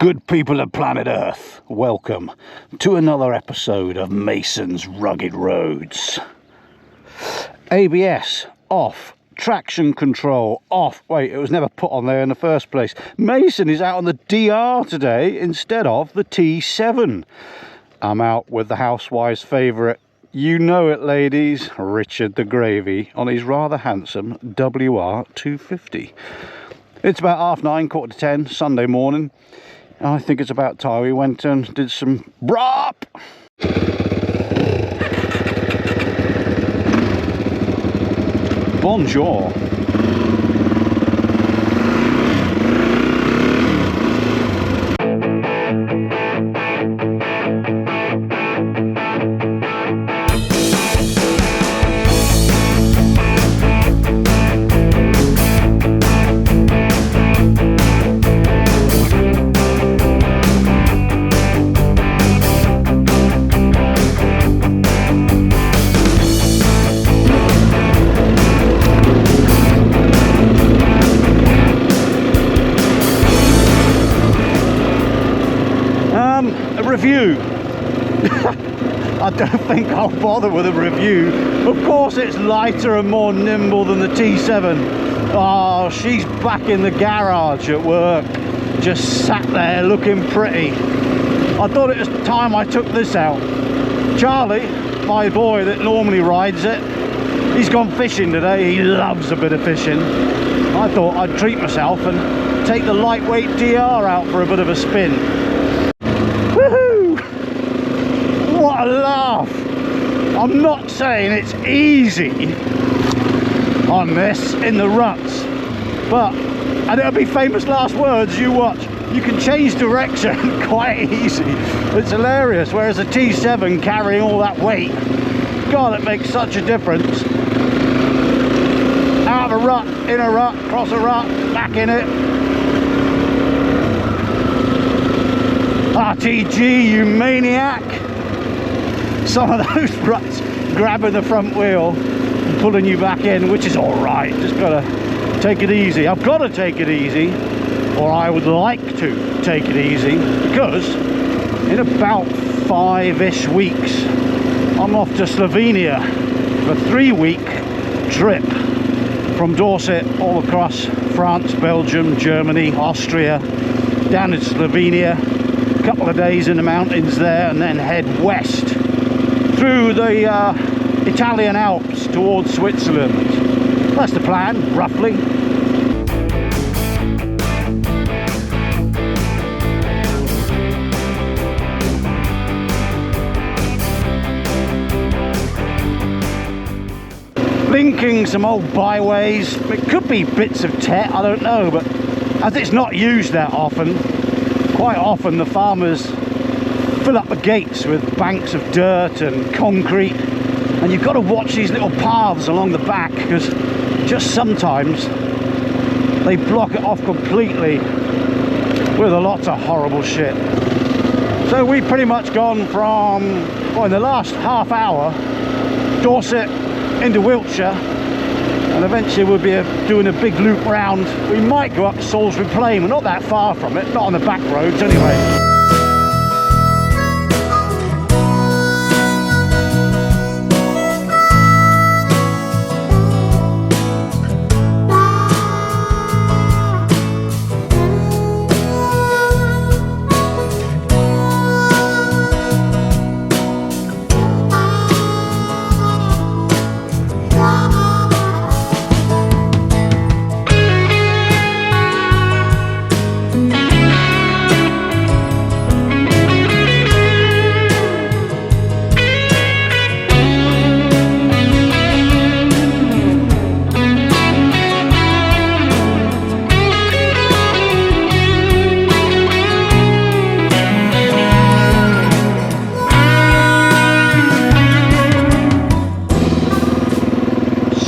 Good people of planet Earth, welcome to another episode of Mason's Rugged Roads. ABS off, traction control off. Wait, it was never put on there in the first place. Mason is out on the DR today instead of the T7. I'm out with the housewife's favourite, you know it ladies, Richard the Gravy, on his rather handsome WR250. It's about 9:30, 10:15 Sunday morning. I think it's about time we went and did some brop. Bonjour. Review. I don't think I'll bother with a review. Of course it's lighter and more nimble than the T7. Oh, she's back in the garage at work, just sat there looking pretty. I thought it was time I took this out. Charlie, my boy that normally rides it, he's gone fishing today. He loves a bit of fishing. I thought I'd treat myself and take the lightweight DR out for a bit of a spin. What a laugh! I'm not saying it's easy on this in the ruts, but, and it'll be famous last words, you watch, you can change direction quite easy. It's hilarious, whereas a T7 carrying all that weight, God, it makes such a difference. Out of a rut, in a rut, cross a rut, back in it. RTG, you maniac! Some of those ruts grabbing the front wheel and pulling you back in, which is all right. Just gotta take it easy. I've got to take it easy, or I would like to take it easy, because in about 5-ish weeks I'm off to Slovenia for a 3-week trip from Dorset all across France, Belgium, Germany, Austria, down to Slovenia, a couple of days in the mountains there, and then head west through the Italian Alps towards Switzerland. That's the plan, roughly. Linking some old byways. It could be bits of TET, I don't know, but as it's not used that often, quite often the farmers fill up the gates with banks of dirt and concrete, and you've got to watch these little paths along the back, because just sometimes they block it off completely with a lot of horrible shit. So we've pretty much gone from, well, in the last half hour, Dorset into Wiltshire, and eventually we'll be doing a big loop round. We might go up to Salisbury Plain. We're not that far from it, not on the back roads anyway.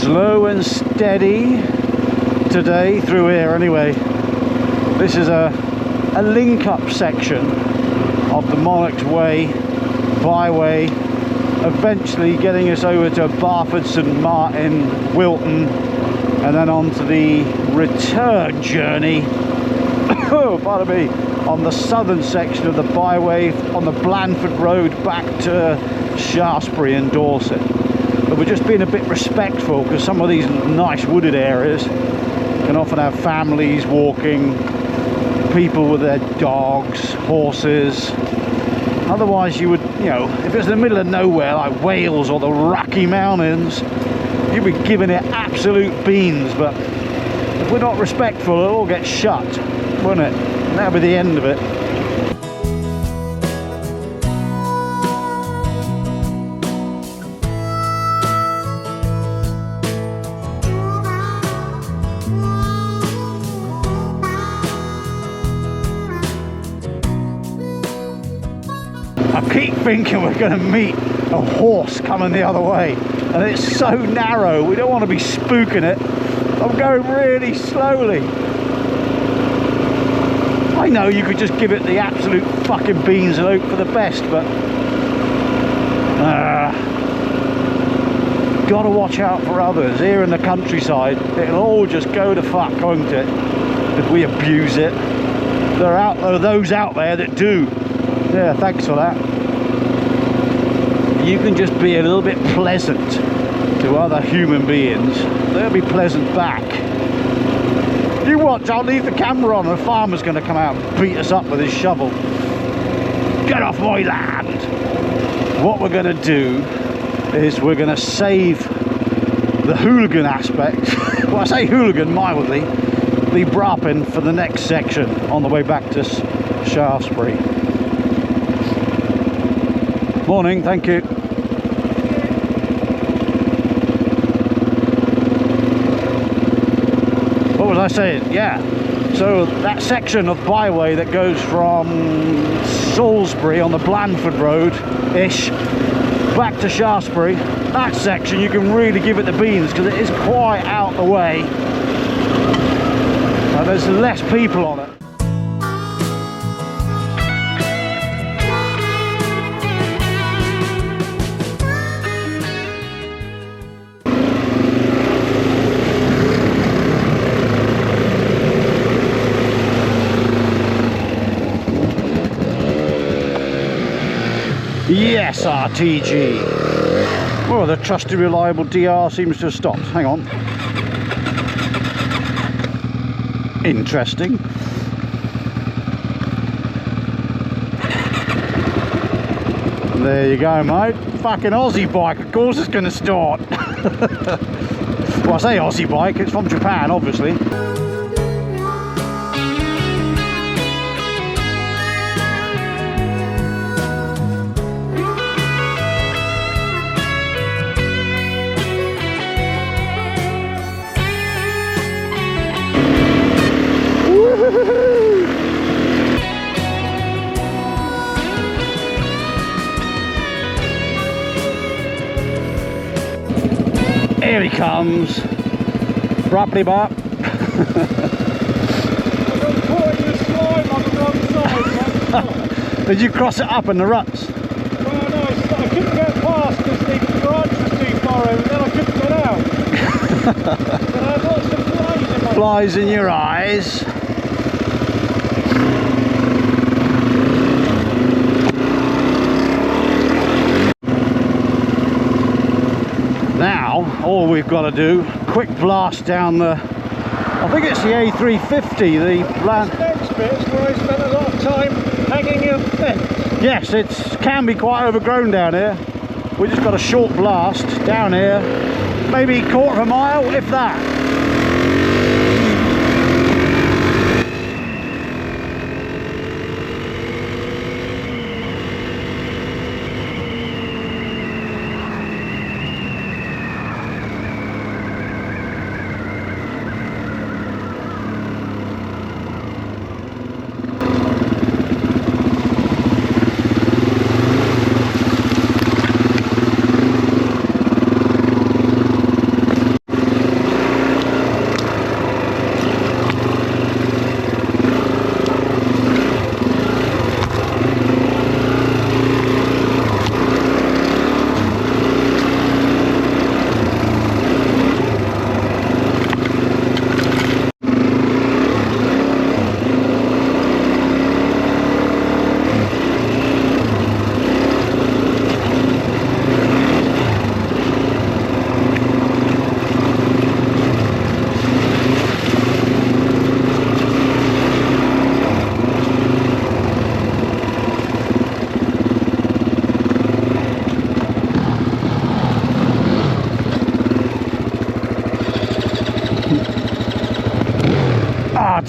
Slow and steady today through here anyway. This is a link-up section of the Monarch Way byway, eventually getting us over to Barford, St Martin, Wilton, and then on to the return journey oh, pardon me, on the southern section of the byway on the Blandford Road back to Shaftesbury in Dorset. But we're just being a bit respectful because some of these nice wooded areas can often have families walking, people with their dogs, horses. Otherwise you would, you know, if it's in the middle of nowhere like Wales or the Rocky Mountains, you'd be giving it absolute beans. But if we're not respectful, it'll all get shut, won't it? And that'll be the end of it. I keep thinking we're going to meet a horse coming the other way, and it's so narrow, we don't want to be spooking it. I'm going really slowly. I know you could just give it the absolute fucking beans and hope for the best, but gotta watch out for others. Here in the countryside, it'll all just go to fuck, won't it, if we abuse it. There are those out there that do. Yeah, thanks for that. You can just be a little bit pleasant to other human beings, they'll be pleasant back. You watch, I'll leave the camera on and a farmer's going to come out and beat us up with his shovel. Get off my land! What we're going to do is we're going to save the hooligan aspect, well I say hooligan mildly, the brapping for the next section on the way back to Shaftesbury. Morning, thank you. What was I saying? Yeah, so that section of byway that goes from Salisbury on the Blandford Road-ish back to Shaftesbury, that section you can really give it the beans because it is quite out the way and there's less people on it. Yes, RTG. Well, the trusty, reliable DR seems to have stopped. Hang on. Interesting. There you go, mate. Fucking Aussie bike. Of course it's going to start. Well, I say Aussie bike. It's from Japan, obviously. Here he comes. Rapply bop. Did you cross it up in the ruts? Well, no, I couldn't get past because the garage was too far over, and then I couldn't get out. But I had lots of flies in my Flies in your eyes. Now, all we've got to do, quick blast down the, I think it's the A350, the next bit's where I spent a lot of time hanging a fence. Yes, it can be quite overgrown down here. We just got a short blast down here, maybe a quarter of a mile, if that.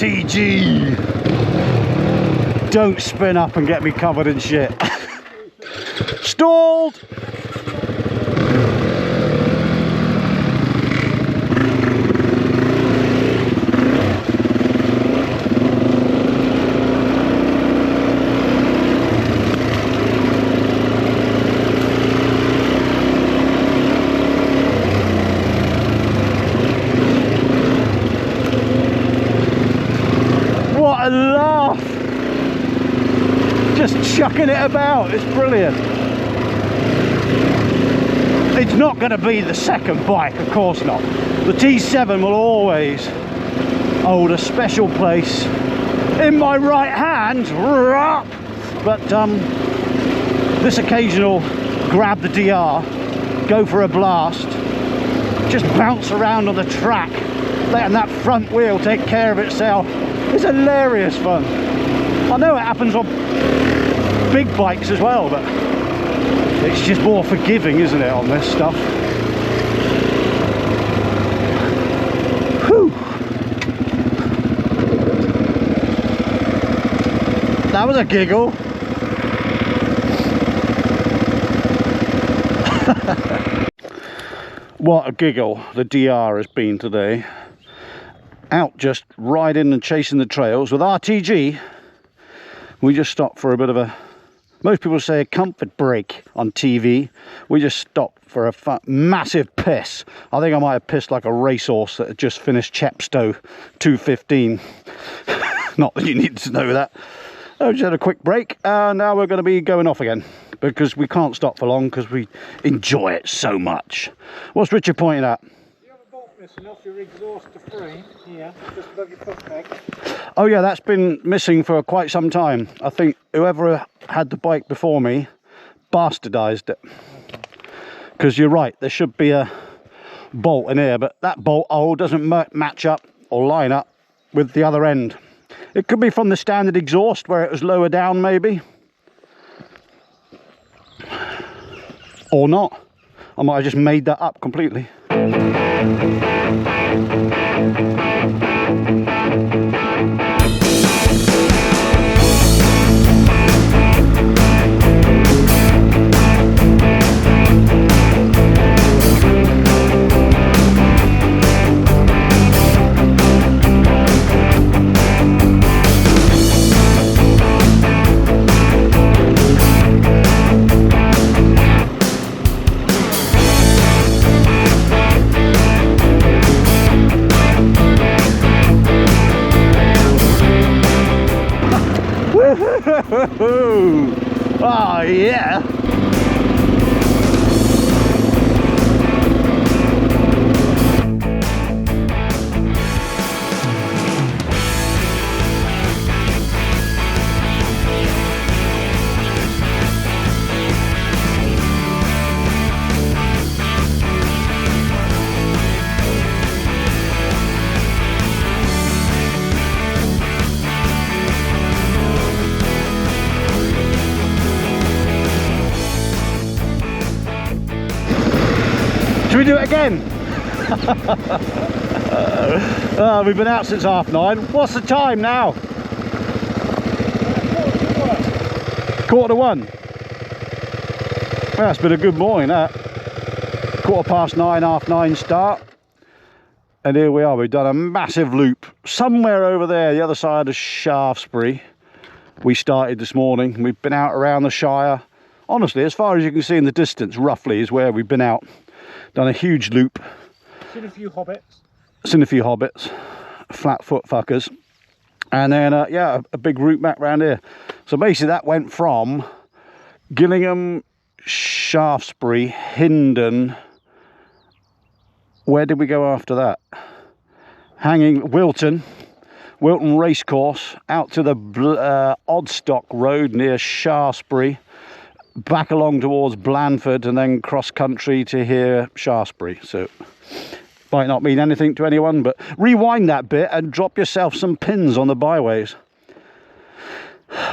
RTG. Don't spin up and get me covered in shit. Stalled. What a laugh! Just chucking it about, it's brilliant. It's not going to be the second bike, of course not. The T7 will always hold a special place in my right hand. But this occasional grab the DR, go for a blast, just bounce around on the track, letting that front wheel take care of itself. It's hilarious fun. I know it happens on big bikes as well, but it's just more forgiving, isn't it, on this stuff? Whew. That was a giggle. What a giggle the DR has been today. Out just riding and chasing the trails with RTG. We just stopped for a bit of a, most people say a comfort break on TV. We just stopped for a massive piss. I think I might have pissed like a racehorse that had just finished Chepstow 215. Not that you need to know that. I just had a quick break, and now we're going to be going off again because we can't stop for long because we enjoy it so much. What's Richard pointing at? Missing off your exhaust free here, just above your foot peg. Oh yeah, that's been missing for quite some time. I think whoever had the bike before me bastardized it. Because you're right, there should be a bolt in here, but that bolt hole doesn't match up or line up with the other end. It could be from the standard exhaust where it was lower down maybe. Or not. I might have just made that up completely. Oh yeah. Should we do it again? We've been out since 9:30. What's the time now? 1:45. Well, it's been a good morning, that. 9:15, 9:30 start. And here we are, we've done a massive loop. Somewhere over there, the other side of Shaftesbury, we started this morning. We've been out around the Shire. Honestly, as far as you can see in the distance, roughly, is where we've been out. Done a huge loop. Seen a few hobbits. Seen a few hobbits, flat foot fuckers. And then, yeah, a big route back round here. So basically that went from Gillingham, Shaftesbury, Hindon. Where did we go after that? Wilton Racecourse, out to the Oddstock Road near Shaftesbury, back along towards Blandford, and then cross country to here, Shaftesbury. So might not mean anything to anyone, but rewind that bit and drop yourself some pins on the byways,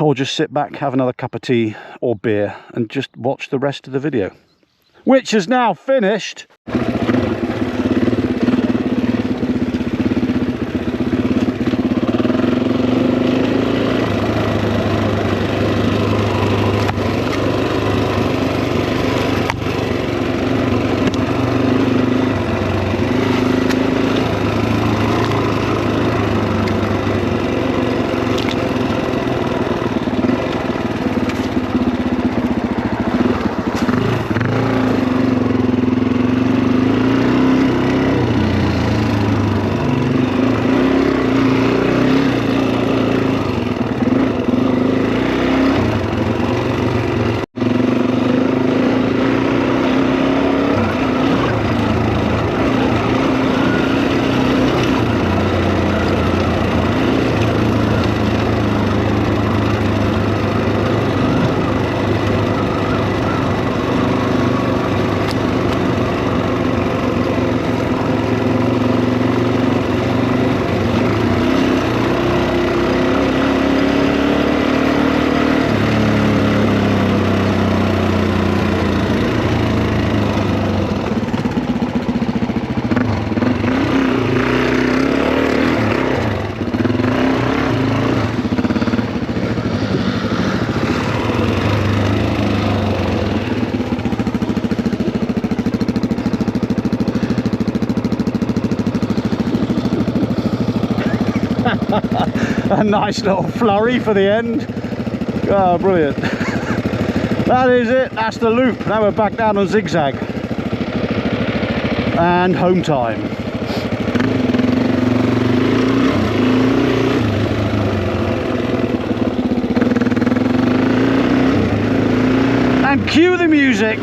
or just sit back, have another cup of tea or beer and just watch the rest of the video, which is now finished. A nice little flurry for the end. Oh, brilliant. That is it, that's the loop. Now we're back down on zigzag. And home time. And cue the music.